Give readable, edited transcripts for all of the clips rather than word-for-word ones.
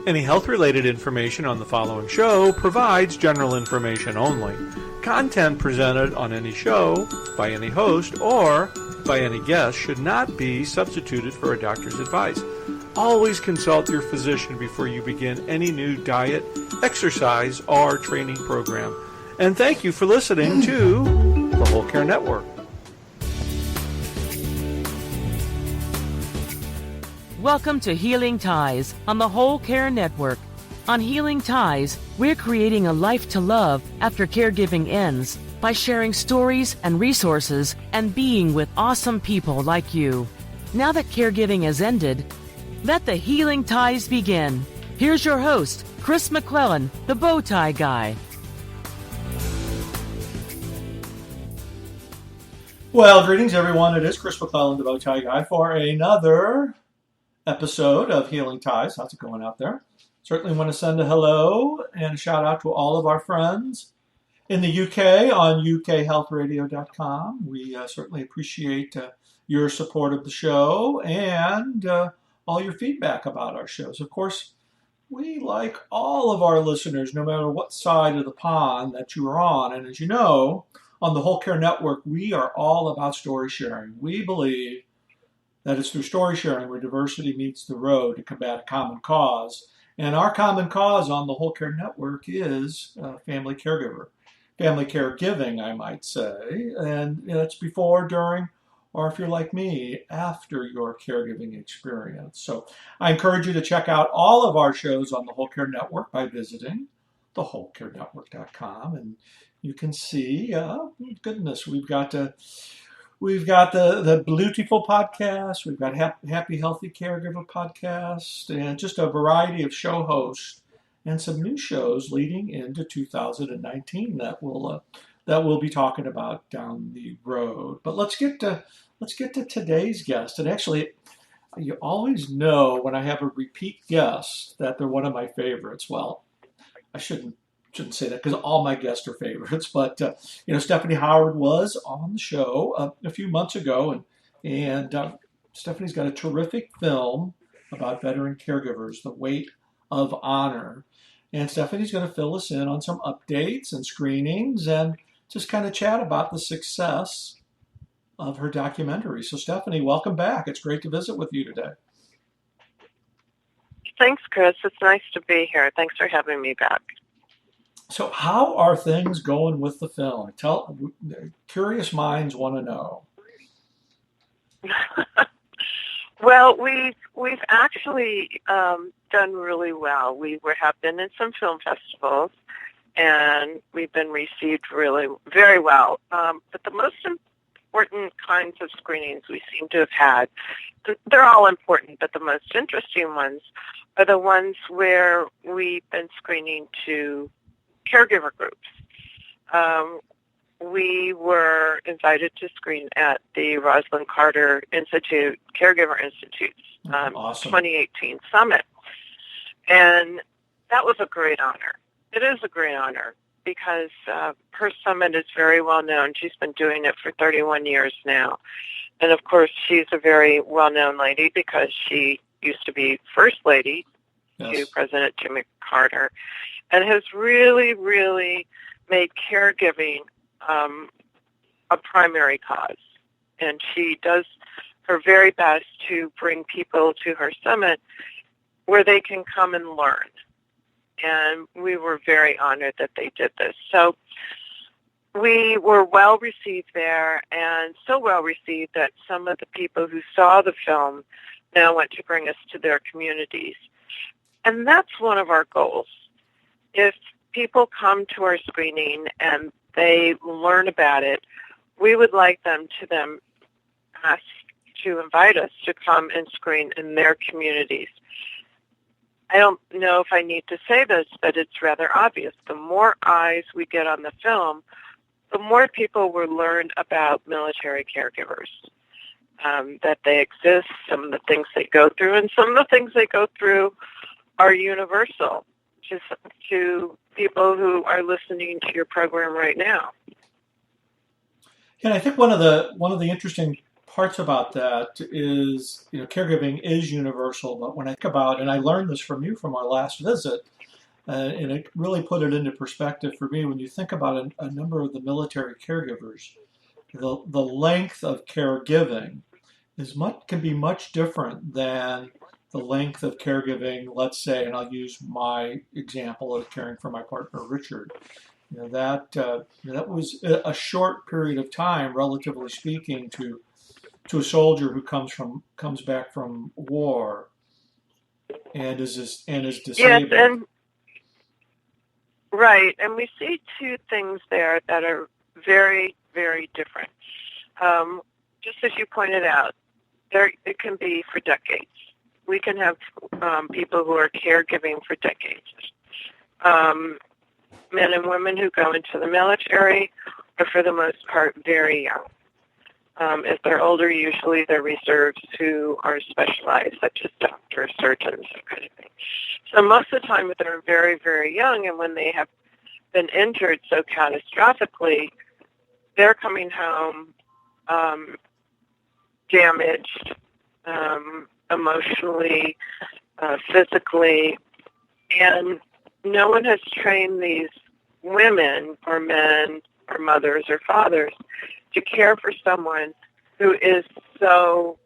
Any health-related information on the following show provides general information only. Content presented on any show, by any host, or by any guest should not be substituted for a doctor's advice. Always consult your physician before you begin any new diet, exercise, or training program. And thank you for listening to the Whole Care Network. Welcome to Healing Ties on the Whole Care Network. On Healing Ties, we're creating a life to love after caregiving ends by sharing stories and resources and being with awesome people like you. Now that caregiving has ended, let the Healing Ties begin. Here's your host, Chris McClellan, the bow tie guy. Well, greetings everyone. It is Chris McClellan, the bow tie guy, for another episode of Healing Ties. How's it going out there? Certainly want to send a hello and a shout out to all of our friends in the UK on ukhealthradio.com. We certainly appreciate your support of the show and all your feedback about our shows. Of course, we like all of our listeners, no matter what side of the pond that you are on. And as you know, on the Whole Care Network, we are all about story sharing. We believe that it's through story sharing where diversity meets the road to combat a common cause. And our common cause on the Whole Care Network is family caregiving, I might say. And it's before, during, or if you're like me, after your caregiving experience. So I encourage you to check out all of our shows on the Whole Care Network by visiting thewholecarenetwork.com. And you can see, goodness, we've got the Beautiful podcast, we've got Happy Healthy Caregiver podcast, and just a variety of show hosts and some new shows leading into 2019 that we'll be talking about down the road. But let's get to today's guest. And actually, you always know when I have a repeat guest that they're one of my favorites. Well, I shouldn't say that because all my guests are favorites, but Stephanie Howard was on the show a few months ago, and Stephanie's got a terrific film about veteran caregivers, The Weight of Honor, and Stephanie's going to fill us in on some updates and screenings and just kind of chat about the success of her documentary. So Stephanie, welcome back. It's great to visit with you today. Thanks, Chris. It's nice to be here. Thanks for having me back. So how are things going with the film? Curious minds want to know. Well, we've actually done really well. We have been in some film festivals, and we've been received really very well. But the most important kinds of screenings we seem to have had, they're all important, but the most interesting ones are the ones where we've been screening to caregiver groups. We were invited to screen at the Rosalind Carter Institute, Caregiver Institute's Awesome. 2018 summit. And that was a great honor. It is a great honor because her summit is very well known. She's been doing it for 31 years now. And of course, she's a very well-known lady because she used to be First Lady to President Jimmy Carter, and has really, really made caregiving a primary cause. And she does her very best to bring people to her summit where they can come and learn. And we were very honored that they did this. So we were well received there, and so well received that some of the people who saw the film now want to bring us to their communities. And that's one of our goals. If people come to our screening and they learn about it, we would like them to ask to invite us to come and screen in their communities. I don't know if I need to say this, but it's rather obvious. The more eyes we get on the film, the more people will learn about military caregivers, that they exist, some of the things they go through, and some of the things they go through are universal to people who are listening to your program right now. And I think one of the interesting parts about that is, caregiving is universal, but when I think about, and I learned this from you from our last visit, and it really put it into perspective for me when you think about a number of the military caregivers, the length of caregiving can be much different than the length of caregiving, let's say, and I'll use my example of caring for my partner Richard. That was a short period of time, relatively speaking, to a soldier who comes back from war and is Yes, disabled. and right, and we see two things there that are very, very different. Just as you pointed out, it can be for decades. We can have people who are caregiving for decades. Men and women who go into the military are, for the most part, very young. If they're older, usually they're reserves who are specialized, such as doctors, surgeons, that kind of thing. So most of the time they're very, very young, and when they have been injured so catastrophically, they're coming home damaged, emotionally, physically, and no one has trained these women or men or mothers or fathers to care for someone who is so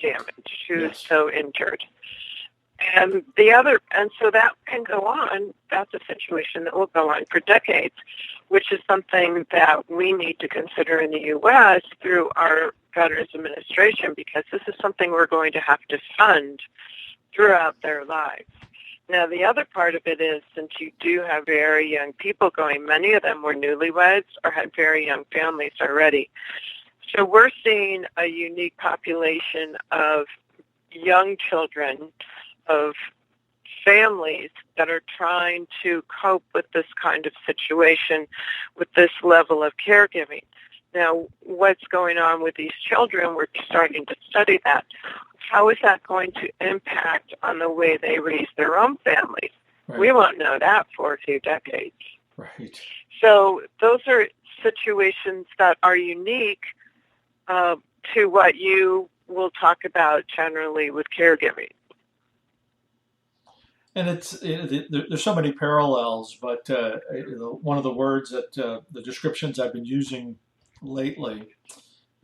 damaged, who's so injured. And so that can go on. That's a situation that will go on for decades, which is something that we need to consider in the U.S. through our Veterans Administration, because this is something we're going to have to fund throughout their lives. Now, the other part of it is, since you do have very young people going, many of them were newlyweds or had very young families already. So we're seeing a unique population of young children, of families that are trying to cope with this kind of situation, with this level of caregiving. Now, what's going on with these children, we're starting to study that. How is that going to impact on the way they raise their own families? Right. We won't know that for a few decades. Right. So those are situations that are unique to what you will talk about generally with caregiving. And there's so many parallels, but one of the words that the descriptions I've been using lately,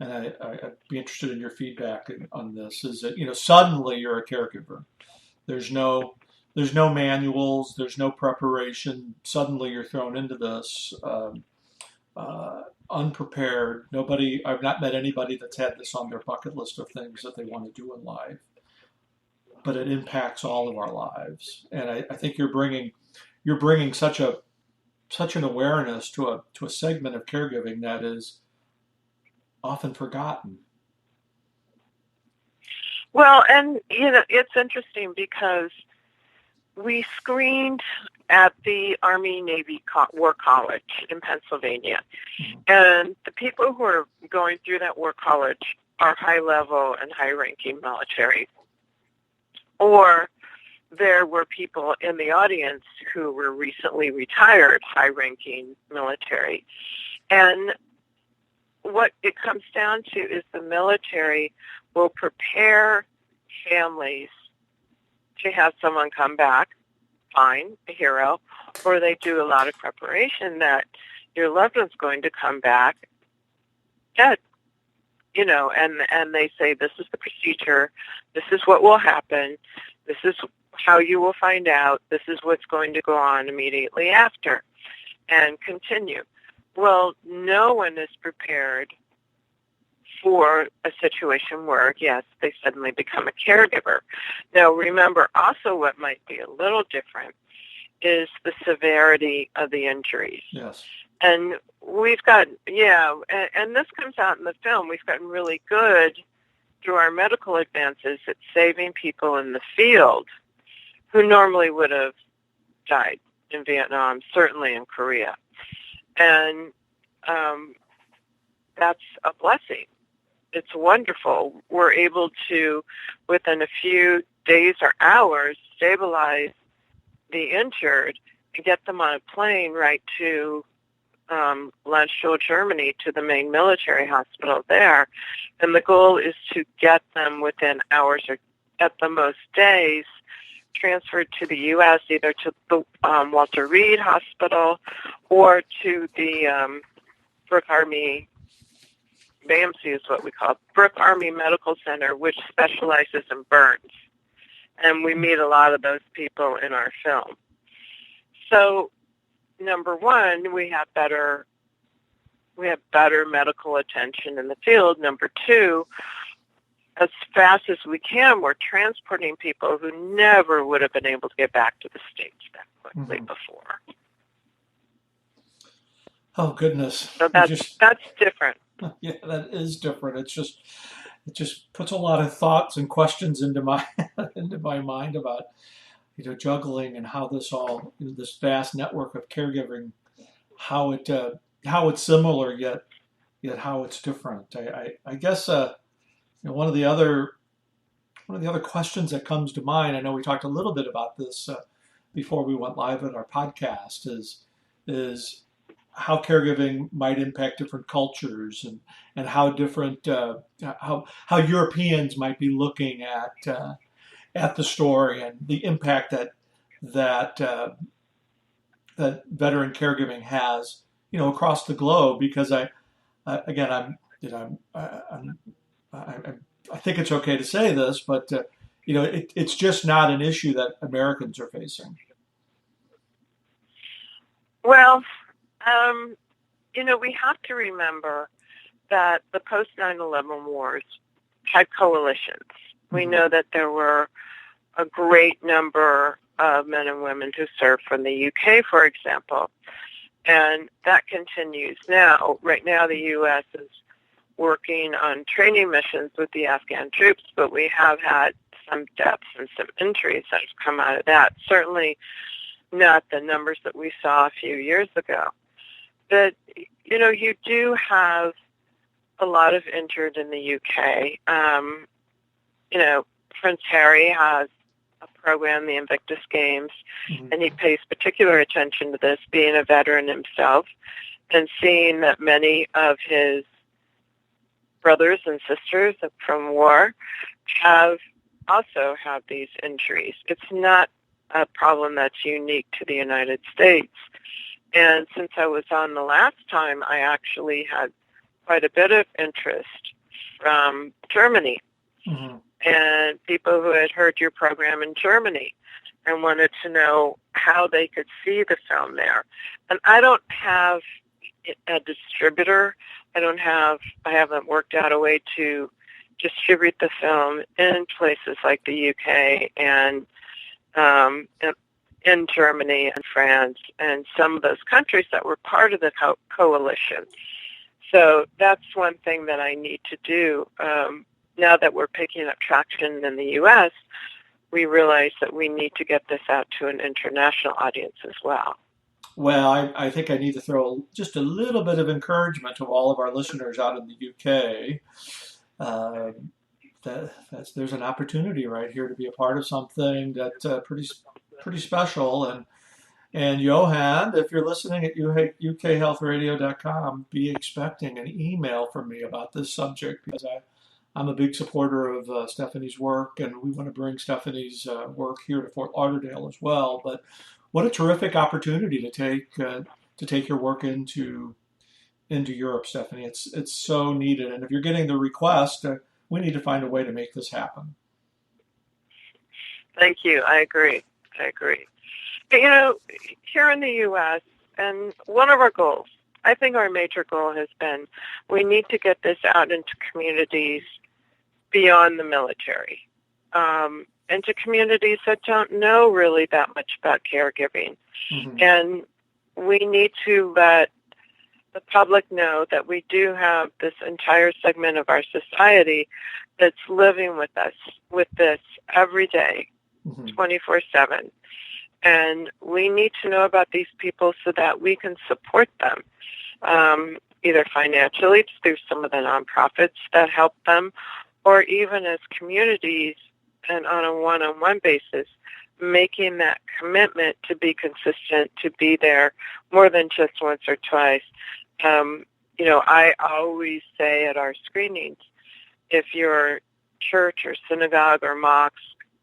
and I'd be interested in your feedback on this, is that suddenly you're a caregiver. There's no manuals, there's no preparation. Suddenly you're thrown into this unprepared. I've not met anybody that's had this on their bucket list of things that they want to do in life. But it impacts all of our lives, and I think you're bringing such an awareness to a segment of caregiving that is often forgotten. Well, and it's interesting because we screened at the Army Navy War College in Pennsylvania, and the people who are going through that War College are high-level and high-ranking military. Or there were people in the audience who were recently retired, high-ranking military. And what it comes down to is the military will prepare families to have someone come back, fine, a hero, or they do a lot of preparation that your loved one's going to come back dead. And they say, this is the procedure, this is what will happen, this is how you will find out, this is what's going to go on immediately after, and continue. Well, no one is prepared for a situation where, yes, they suddenly become a caregiver. Now, remember, also what might be a little different is the severity of the injuries. Yes. And we've got, and this comes out in the film, we've gotten really good through our medical advances at saving people in the field who normally would have died in Vietnam, certainly in Korea. And that's a blessing. It's wonderful. We're able to, within a few days or hours, stabilize the injured and get them on a plane right to Landstuhl, Germany, to the main military hospital there. And the goal is to get them within hours or at the most days transferred to the U.S., either to the Walter Reed Hospital or to the Brooke Army, BAMC is what we call it, Brooke Army Medical Center, which specializes in burns. And we meet a lot of those people in our film. So, number one, we have better medical attention in the field. Number two, as fast as we can, we're transporting people who never would have been able to get back to the States that quickly before. Oh, goodness. So that's different. Yeah, that is different. It just puts a lot of thoughts and questions into my mind about juggling and how this this vast network of caregiving, how it's similar yet how it's different. I guess one of the other questions that comes to mind, I know we talked a little bit about this before we went live with our podcast, is how caregiving might impact different cultures and how different how Europeans might be looking at the story and the impact that veteran caregiving has across the globe. Because I think it's okay to say this, but it's just not an issue that Americans are facing. Well, we have to remember that the post 9/11 wars had coalitions. We know that there were a great number of men and women who served from the UK, for example, and that continues now. Right now, the U.S. is working on training missions with the Afghan troops, but we have had some deaths and some injuries that have come out of that. Certainly not the numbers that we saw a few years ago. But, you do have a lot of injured in the UK. Prince Harry has a program, the Invictus Games, and he pays particular attention to this, being a veteran himself, and seeing that many of his brothers and sisters from war also have these injuries. It's not a problem that's unique to the United States. And since I was on the last time, I actually had quite a bit of interest from Germany and people who had heard your program in Germany and wanted to know how they could see the film there. And I don't have a distributor. I haven't worked out a way to distribute the film in places like the UK and in Germany and France and some of those countries that were part of the coalition. So that's one thing that I need to do. Now that we're picking up traction in the U.S., we realize that we need to get this out to an international audience as well. Well, I think I need to throw just a little bit of encouragement to all of our listeners out in the UK. There's an opportunity right here to be a part of something that's pretty special. And Johan, if you're listening at ukhealthradio.com, be expecting an email from me about this subject, because I'm a big supporter of Stephanie's work, and we want to bring Stephanie's work here to Fort Lauderdale as well. But what a terrific opportunity to take your work into Europe, Stephanie. It's so needed, and if you're getting the request, we need to find a way to make this happen. Thank you. I agree. But, here in the U.S., and one of our goals, I think our major goal has been, we need to get this out into communities beyond the military, into communities that don't know really that much about caregiving. And we need to let the public know that we do have this entire segment of our society that's living with us, with this every day, 24/7. And we need to know about these people so that we can support them, either financially through some of the nonprofits that help them, or even as communities and on a one-on-one basis, making that commitment to be consistent, to be there more than just once or twice. I always say at our screenings, if your church or synagogue or mosque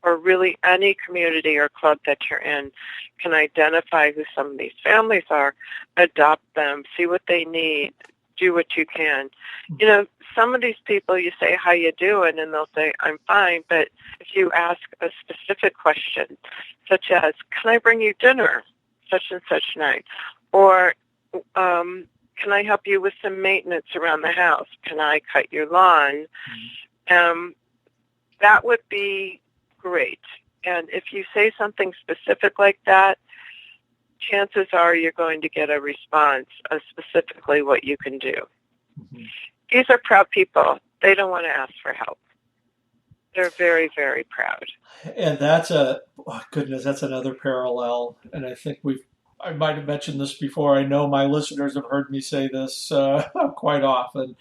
or really any community or club that you're in can identify who some of these families are, adopt them, see what they need, do what you can. Some of these people, you say, how you doing? And they'll say, I'm fine. But if you ask a specific question, such as, can I bring you dinner such and such night? Or can I help you with some maintenance around the house? Can I cut your lawn? That would be great. And if you say something specific like that, chances are you're going to get a response of specifically what you can do. Mm-hmm. These are proud people. They don't want to ask for help. They're very, very proud. And that's that's another parallel. And I think I might have mentioned this before. I know my listeners have heard me say this quite often.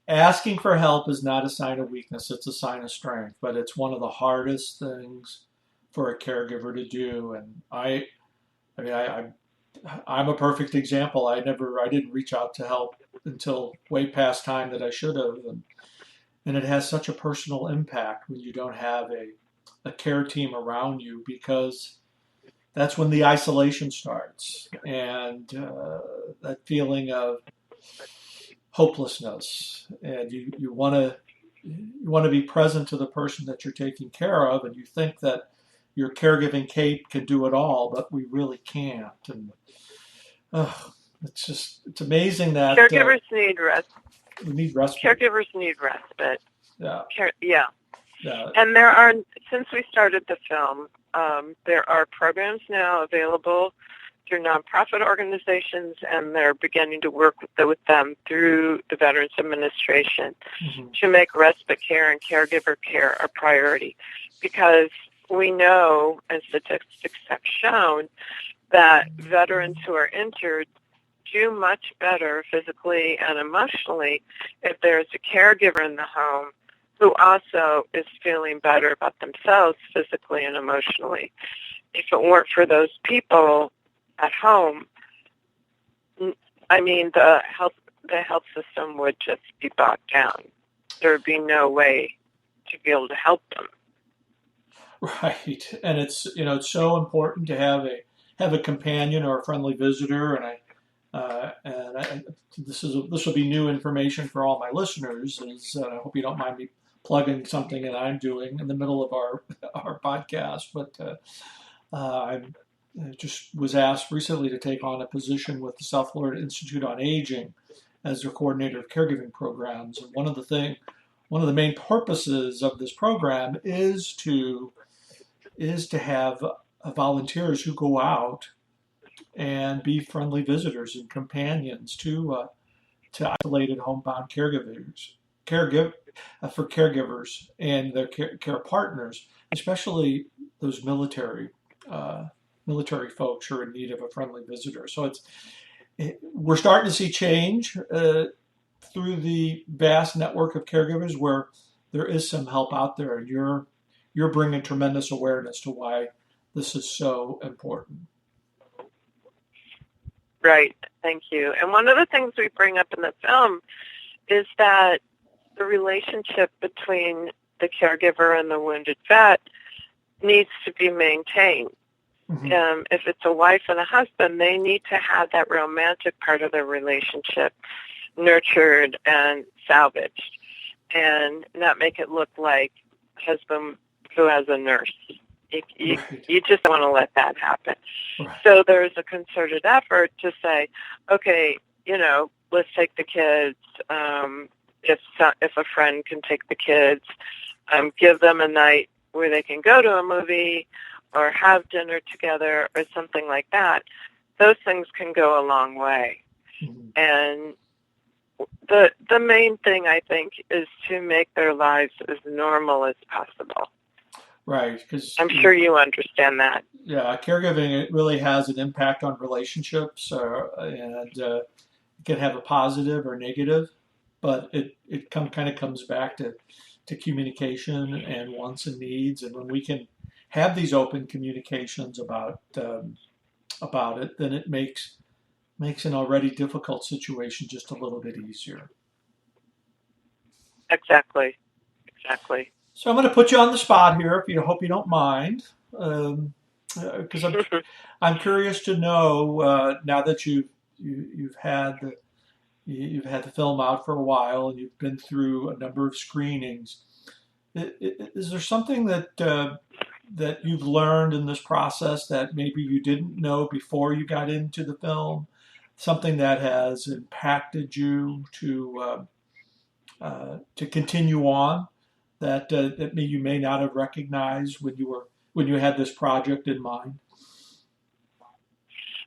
Asking for help is not a sign of weakness. It's a sign of strength, but it's one of the hardest things for a caregiver to do. And I'm a perfect example. I didn't reach out to help until way past time that I should have. And it has such a personal impact when you don't have a care team around you, because that's when the isolation starts, and that feeling of hopelessness, and you want to be present to the person that you're taking care of, and you think that your caregiving cape can do it all, but we really can't. And it's amazing that caregivers need rest. We need respite. Caregivers need respite. Yeah. Yeah. And since we started the film, there are programs now available through nonprofit organizations, and they're beginning to work with them through the Veterans Administration to make respite care and caregiver care a priority, because we know, as statistics have shown, that veterans who are injured do much better physically and emotionally if there's a caregiver in the home who also is feeling better about themselves physically and emotionally. If it weren't for those people at home, the health system would just be bogged down. There would be no way to be able to help them. Right, and it's so important to have a companion or a friendly visitor, and this will be new information for all my listeners. I hope you don't mind me plugging something that I'm doing in the middle of our podcast, but I just was asked recently to take on a position with the South Florida Institute on Aging as their coordinator of caregiving programs. And one of the main purposes of this program is to have volunteers who go out and be friendly visitors and companions to isolated homebound for caregivers and their care partners, especially those military folks who are in need of a friendly visitor. So we're starting to see change through the vast network of caregivers where there is some help out there, and you're bringing tremendous awareness to why this is so important. Right. Thank you. And one of the things we bring up in the film is that the relationship between the caregiver and the wounded vet needs to be maintained. Mm-hmm. If it's a wife and a husband, they need to have that romantic part of their relationship nurtured and salvaged, and not make it look like a husband who has a nurse. You just want to let that happen. Right. So there's a concerted effort to say, okay, let's take the kids. If a friend can take the kids, give them a night where they can go to a movie or have dinner together or something like that. Those things can go a long way. Mm-hmm. And the main thing, I think, is to make their lives as normal as possible. Right, because I'm sure you understand that. Yeah, caregiving, it really has an impact on relationships, and it can have a positive or negative, but it kind of comes back to communication and wants and needs. And when we can have these open communications about it, then it makes an already difficult situation just a little bit easier. Exactly. So I'm going to put you on the spot here, if you hope you don't mind, because I'm curious to know now that you've had the film out for a while and you've been through a number of screenings. Is there something that you've learned in this process that maybe you didn't know before you got into the film? Something that has impacted you to continue on that you may not have recognized when you had this project in mind?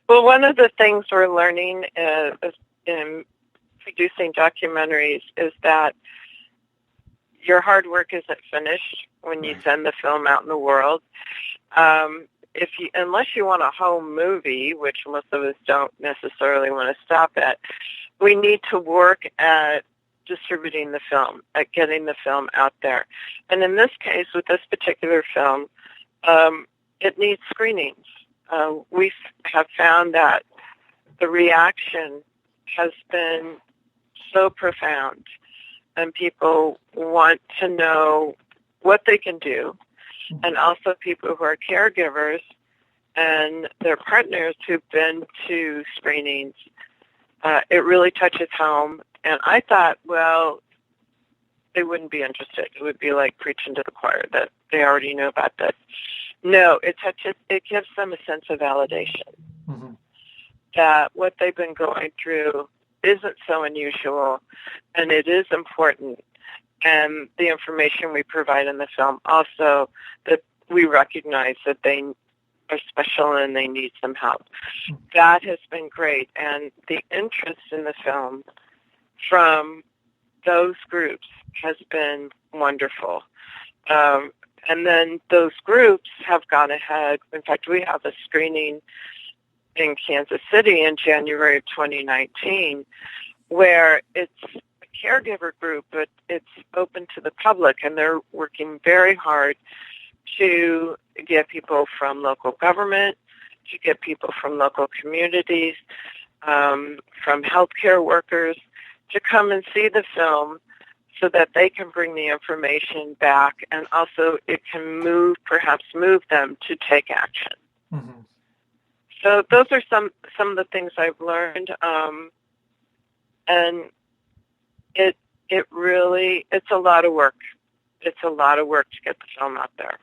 Well, one of the things we're learning in producing documentaries is that your hard work isn't finished when you send the film out in the world. Unless you want a home movie, which most of us don't necessarily want to stop at, we need to work at distributing the film, at getting the film out there. And in this case, with this particular film, it needs screenings. We have found that the reaction has been so profound, and people want to know what they can do, and also people who are caregivers and their partners who've been to screenings. It really touches home, and I thought, well, they wouldn't be interested. It would be like preaching to the choir that they already know about this. No, it gives them a sense of validation that what they've been going through isn't so unusual, and it is important. And the information we provide in the film also, that we recognize that they are special and they need some help. That has been great. And the interest in the film from those groups has been wonderful. And then those groups have gone ahead. In fact, we have a screening in Kansas City in January of 2019 where it's a caregiver group, but it's open to the public, and they're working very hard to get people from local government, to get people from local communities, from healthcare workers to come and see the film so that they can bring the information back, and also it can perhaps move them to take action. Mm-hmm. So those are some of the things I've learned, and it's a lot of work. It's a lot of work to get the film out there.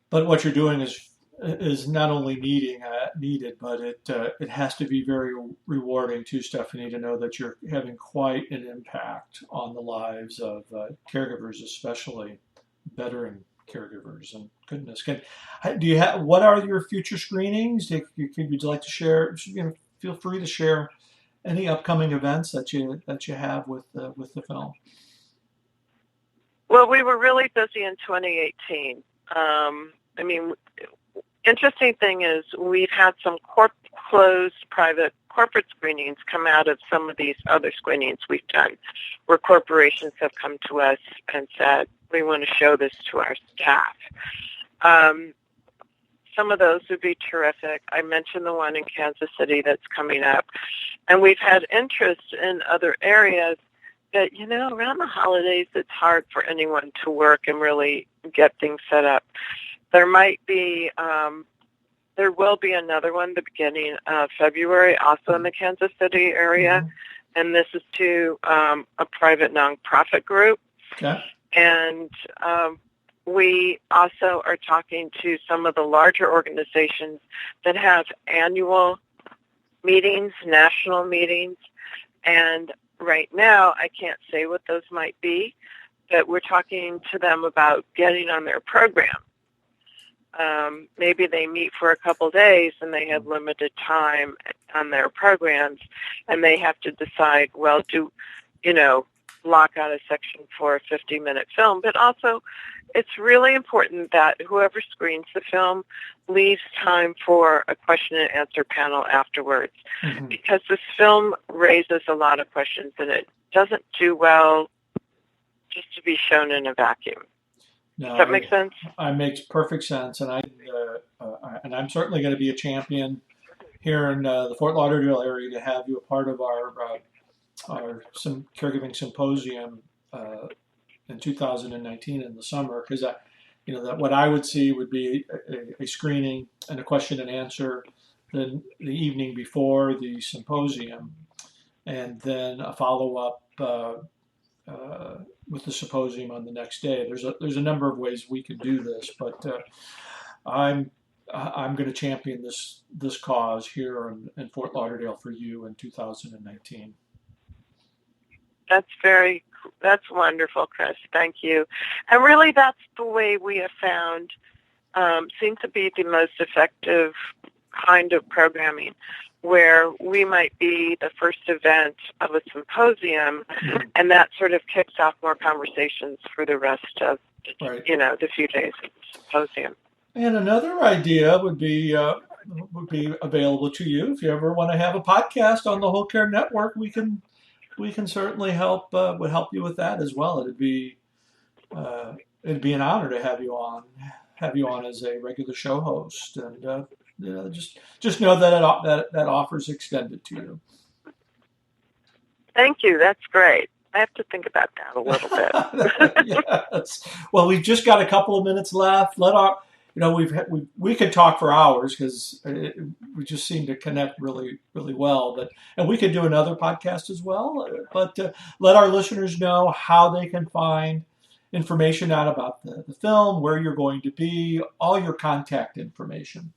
But what you're doing is not only needed, but it has to be very rewarding too, Stephanie, to know that you're having quite an impact on the lives of caregivers, especially veteran caregivers. And goodness, what are your future screenings? Would you like to share? Feel free to share any upcoming events that you have with the film. Well, we were really busy in 2018. Interesting thing is we've had some closed private corporate screenings come out of some of these other screenings we've done, where corporations have come to us and said, we want to show this to our staff. Some of those would be terrific. I mentioned the one in Kansas City that's coming up. And we've had interest in other areas that, around the holidays, it's hard for anyone to work and really get things set up. There will be another one the beginning of February, also in the Kansas City area. Mm-hmm. And this is to a private nonprofit group. Okay. And we also are talking to some of the larger organizations that have annual meetings, national meetings. And right now, I can't say what those might be, but we're talking to them about getting on their program. Maybe they meet for a couple days and they have limited time on their programs, and they have to decide, well, block out a section for a 50-minute film. But also, it's really important that whoever screens the film leaves time for a question and answer panel afterwards, mm-hmm. because this film raises a lot of questions, and it doesn't do well just to be shown in a vacuum. No, Does that make sense? it makes perfect sense, and I'm certainly going to be a champion here in the Fort Lauderdale area to have you a part of our some caregiving symposium in 2019 in the summer, because that what I would see would be a screening and a question and answer the evening before the symposium, and then a follow up with the symposium on the next day. There's a number of ways we could do this, but I'm going to champion this cause here in Fort Lauderdale for you in 2019. That's wonderful, Chris. Thank you. And really, that's the way we have found seems to be the most effective kind of programming, where we might be the first event of a symposium, and that sort of kicks off more conversations for the rest of the few days of the symposium. And another idea would be available to you if you ever want to have a podcast on the Whole Care Network. We can certainly help you with that as well. It'd be an honor to have you on as a regular show host, and just know that offer's extended to you. Thank you. That's great. I have to think about that a little bit. Yes. Well, we've just got a couple of minutes left. We could talk for hours because we just seem to connect really, really well. And we could do another podcast as well. But let our listeners know how they can find information out about the film, where you're going to be, all your contact information.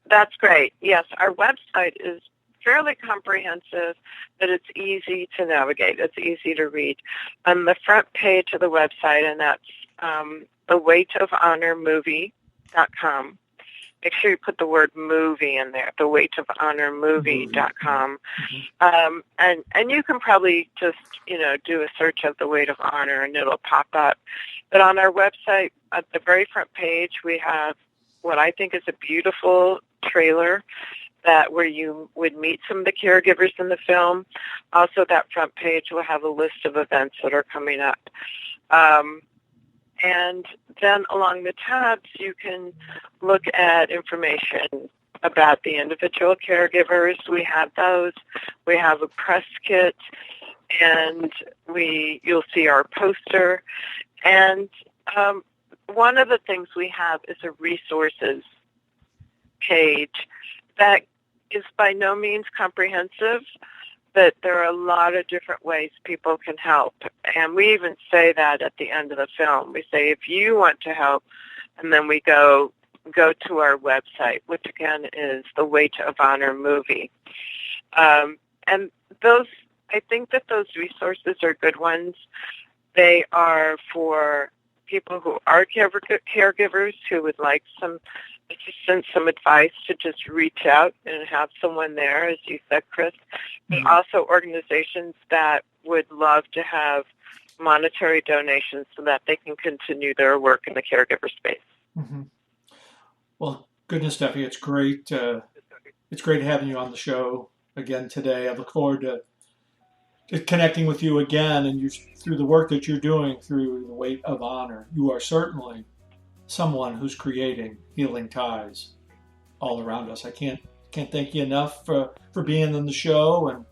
That's great. Yes, our website is fairly comprehensive, but it's easy to navigate. It's easy to read. On the front page of the website, and that's theweightofhonormovie.com. Make sure you put the word movie in there, theweightofhonormovie.com. And you can probably just, do a search of The Weight of Honor and it'll pop up. But on our website, at the very front page, we have what I think is a beautiful trailer where you would meet some of the caregivers in the film. Also, that front page will have a list of events that are coming up. And then along the tabs, you can look at information about the individual caregivers. We have those. We have a press kit, and you'll see our poster. And one of the things we have is a resources page that is by no means comprehensive, but there are a lot of different ways people can help. And we even say that at the end of the film. We say, if you want to help, and then we go to our website, which again is The Weight of Honor Movie. And I think that those resources are good ones. They are for people who are caregivers who would like some assistance, some advice, to just reach out and have someone there, as you said, Chris. But also organizations that would love to have monetary donations so that they can continue their work in the caregiver space. Mm-hmm. Well, goodness, Steffi, it's great. It's great having you on the show again today. I look forward to connecting with you again, and through the work that you're doing through The Weight of Honor. You are certainly someone who's creating healing ties all around us. I can't thank you enough for being on the show, and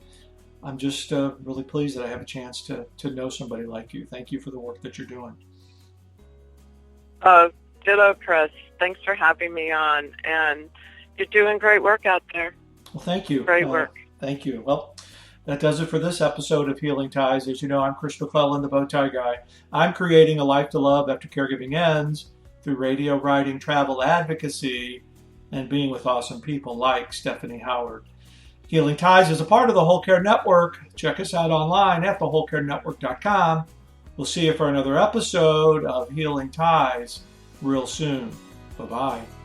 I'm just really pleased that I have a chance to know somebody like you. Thank you for the work that you're doing. Ditto, Chris. Thanks for having me on, and you're doing great work out there. Well, thank you. Great work. Thank you. Well, that does it for this episode of Healing Ties. As you know, I'm Chris McClellan, the Bowtie Guy. I'm creating a life to love after caregiving ends through radio, writing, travel, advocacy, and being with awesome people like Stephanie Howard. Healing Ties is a part of the Whole Care Network. Check us out online at thewholecarenetwork.com. We'll see you for another episode of Healing Ties real soon. Bye-bye.